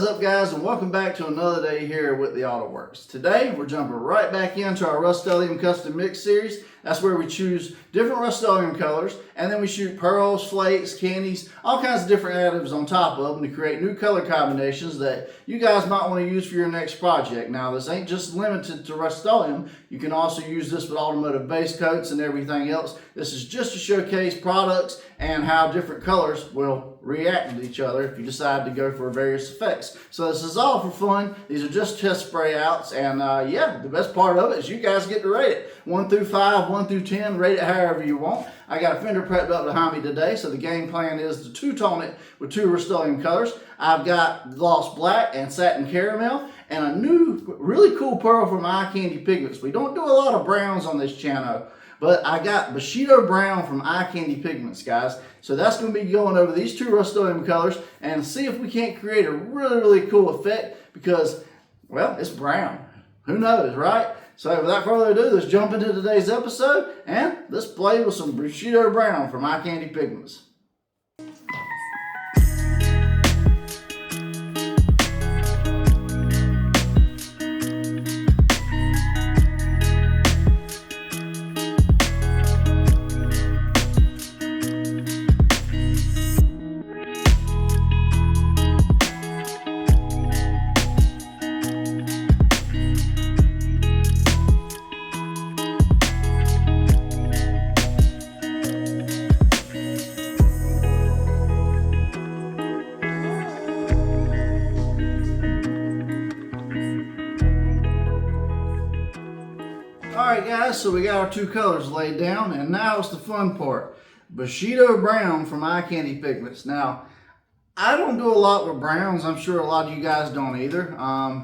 What is up, guys, and welcome back to another day here with the Auto Works. Today we're jumping right back into our Rustoleum custom mix series. That's where we choose different Rustoleum colors and then we shoot pearls, flakes, candies, all kinds of different additives on top of them to create new color combinations that you guys might want to use for your next project. Now, this ain't just limited to Rustoleum. You can also use this with automotive base coats and everything else. This is just to showcase products and how different colors will react with each other if you decide to go for various effects. So this is all for fun. These are just test spray outs, and yeah, the best part of it is you guys get to rate it 1 through 5, 1 through 10, rate it however you want. I got a fender prepped up behind me today, so the game plan is to two-tone it with two Rustoleum colors. I've got gloss black and satin caramel, and a new really cool pearl from Eye Candy Pigments. We don't do a lot of browns on this channel, but I got Bushido brown from Eye Candy Pigments, guys. So that's going to be going over these two Rustoleum colors and see if we can't create a really cool effect because, well, it's brown. Who knows, right? So without further ado, let's jump into today's episode and let's play with some Bushido brown from Eye Candy Pigments. Alright guys, so we got our two colors laid down, and now it's the fun part. Bushido brown from Eye Candy Pigments. Now, I don't do a lot with browns. I'm sure a lot of you guys don't either.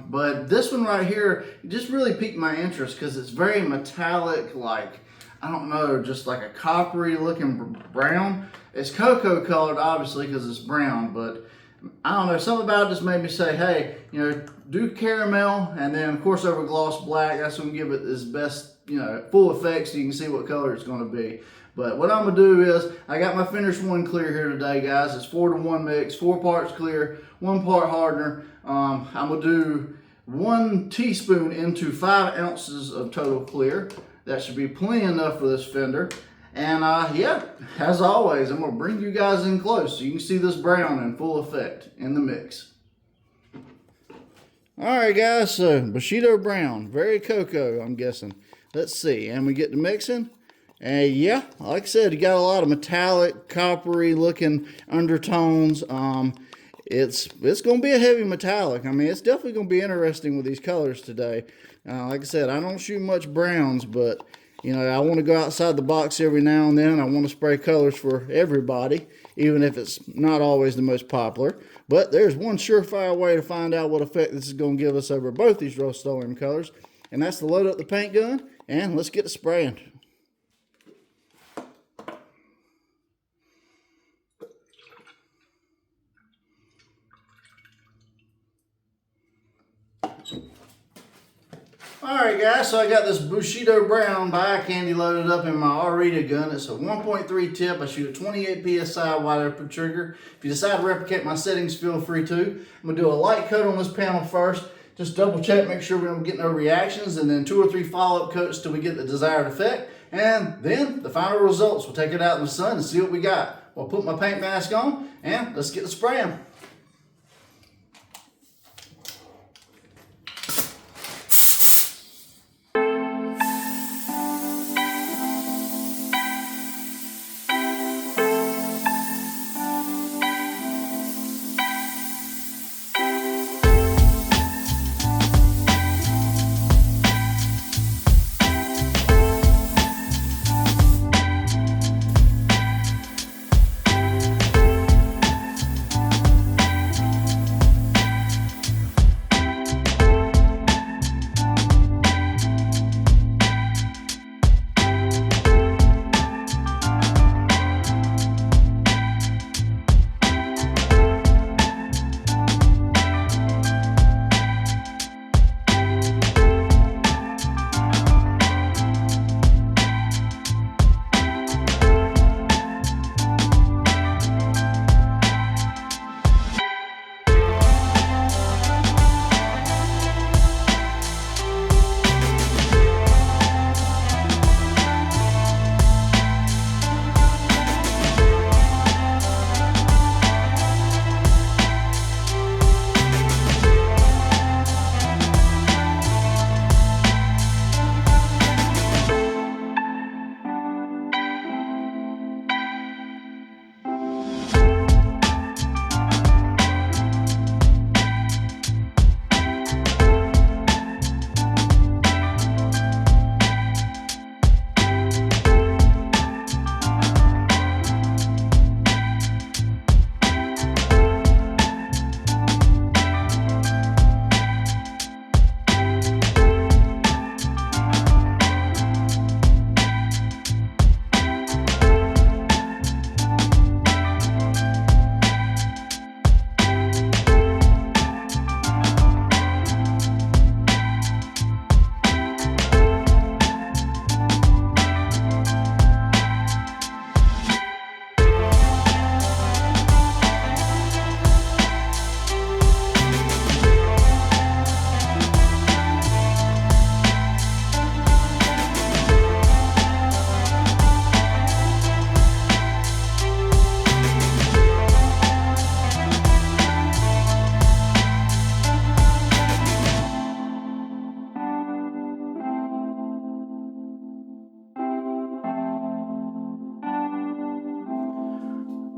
But this one right here just really piqued my interest because it's very metallic, like, I don't know, just like a coppery looking brown. It's cocoa colored, obviously, because it's brown, but I don't know, something about it just made me say, hey, you know, do caramel, and then of course over gloss black. That's going to give it its best, you know, full effect so you can see what color it's going to be. But what I'm going to do is, I got my finished one clear here today, guys. It's 4-to-1 mix, 4 parts clear, 1 part hardener. I'm going to do 1 teaspoon into 5 ounces of total clear. That should be plenty enough for this fender. And yeah, as always, I'm going to bring you guys in close so you can see this brown in full effect in the mix. Alright guys, so Bushido brown, very cocoa I'm guessing. Let's see, and we get to mixing. And yeah, like I said, you got a lot of metallic, coppery looking undertones. It's going to be a heavy metallic. I mean, it's definitely going to be interesting with these colors today. Like I said, I don't shoot much browns, but you know, I want to go outside the box every now and then. I want to spray colors for everybody, even if it's not always the most popular. But there's one surefire way to find out what effect this is going to give us over both these Rustoleum colors, and that's to load up the paint gun, and let's get to spraying. Alright guys, so I got this Bushido brown by Eye Candy loaded up in my Arita gun. It's a 1.3 tip. I shoot a 28 PSI wide open trigger. If you decide to replicate my settings, feel free to. I'm going to do a light coat on this panel first. Just double check, make sure we don't get no reactions, and then 2 or 3 follow-up coats till we get the desired effect. And then the final results, we'll take it out in the sun and see what we got. I'll put my paint mask on and let's get to spraying.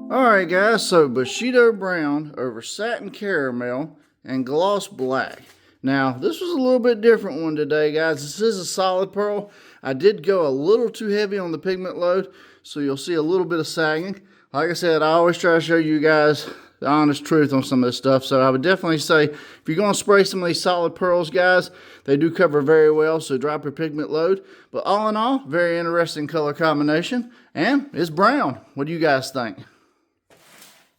Alright guys, so Bushido brown over satin caramel and gloss black. Now, this was a little bit different one today, guys. This is a solid pearl. I did go a little too heavy on the pigment load, so you'll see a little bit of sagging. Like I said, I always try to show you guys the honest truth on some of this stuff. So I would definitely say, if you're going to spray some of these solid pearls, guys, they do cover very well, so drop your pigment load. But all in all, very interesting color combination, and it's brown. What do you guys think?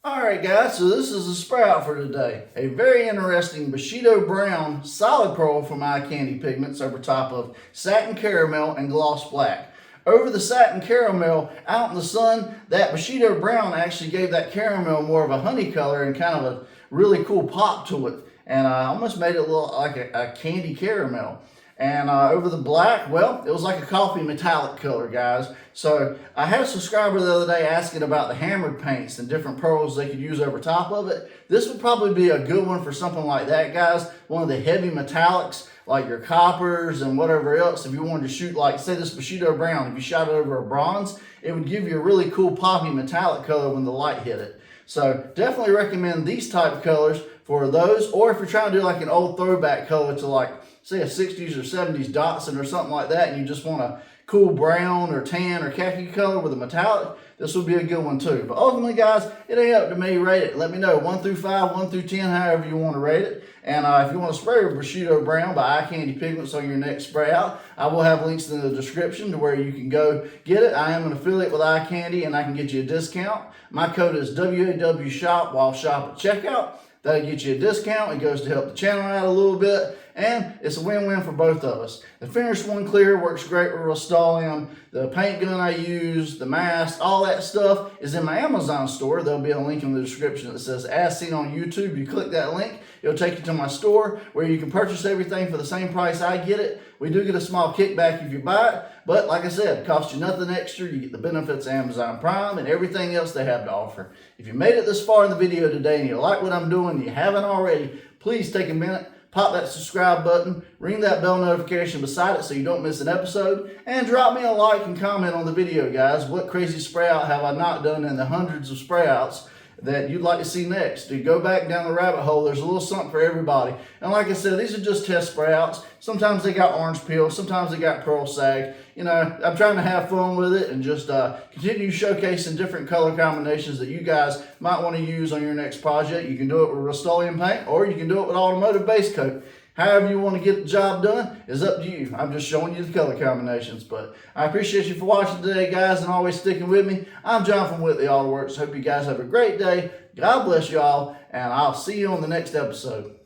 Alright guys, so this is the spray out for today. A very interesting Bushido brown solid pearl from Eye Candy Pigments over top of satin caramel and gloss black. Over the satin caramel, out in the sun, that Bushido brown actually gave that caramel more of a honey color and kind of a really cool pop to it. And almost made it look like a candy caramel. And over the black, well, it was like a coffee metallic color, guys. So I had a subscriber the other day asking about the hammered paints and different pearls they could use over top of it. This would probably be a good one for something like that, guys. One of the heavy metallics, like your coppers and whatever else. If you wanted to shoot, like, say this Bushido brown, if you shot it over a bronze, it would give you a really cool poppy metallic color when the light hit it. So definitely recommend these type of colors for those. Or if you're trying to do like an old throwback color to, like, say a 60s or 70s Datsun or something like that, and you just want a cool brown or tan or khaki color with a metallic, this would be a good one too. But ultimately, guys, it ain't up to me. Rate it. Let me know 1 through 5, 1 through 10, however you want to rate it. And if you want to spray Bushido brown by Eye Candy Pigments on your next spray out, I will have links in the description to where you can go get it. I am an affiliate with Eye Candy, and I can get you a discount. My code is WAWSHOP while shop at checkout. That'll get you a discount. It goes to help the channel out a little bit, and it's a win-win for both of us. The finished one clear works great with Rustoleum. The paint gun I use, the mask, all that stuff is in my Amazon store. There'll be a link in the description that says as seen on YouTube. You click that link, it'll take you to my store where you can purchase everything for the same price I get it. We do get a small kickback if you buy it, but like I said, it costs you nothing extra. You get the benefits of Amazon Prime and everything else they have to offer. If you made it this far in the video today and you like what I'm doing and you haven't already, please take a minute, pop that subscribe button, ring that bell notification beside it so you don't miss an episode, and drop me a like and comment on the video, guys. What crazy spray out have I not done in the hundreds of spray outs that you'd like to see next? To go back down the rabbit hole, there's a little something for everybody. And like I said, these are just test spray outs. Sometimes they got orange peel, sometimes they got pearl sag. You know, I'm trying to have fun with it and just continue showcasing different color combinations that you guys might want to use on your next project. You can do it with Rustoleum paint, or you can do it with automotive base coat. However you want to get the job done is up to you. I'm just showing you the color combinations. But I appreciate you for watching today, guys, and always sticking with me. I'm John from Whitley Auto Works. Hope you guys have a great day. God bless you all, and I'll see you on the next episode.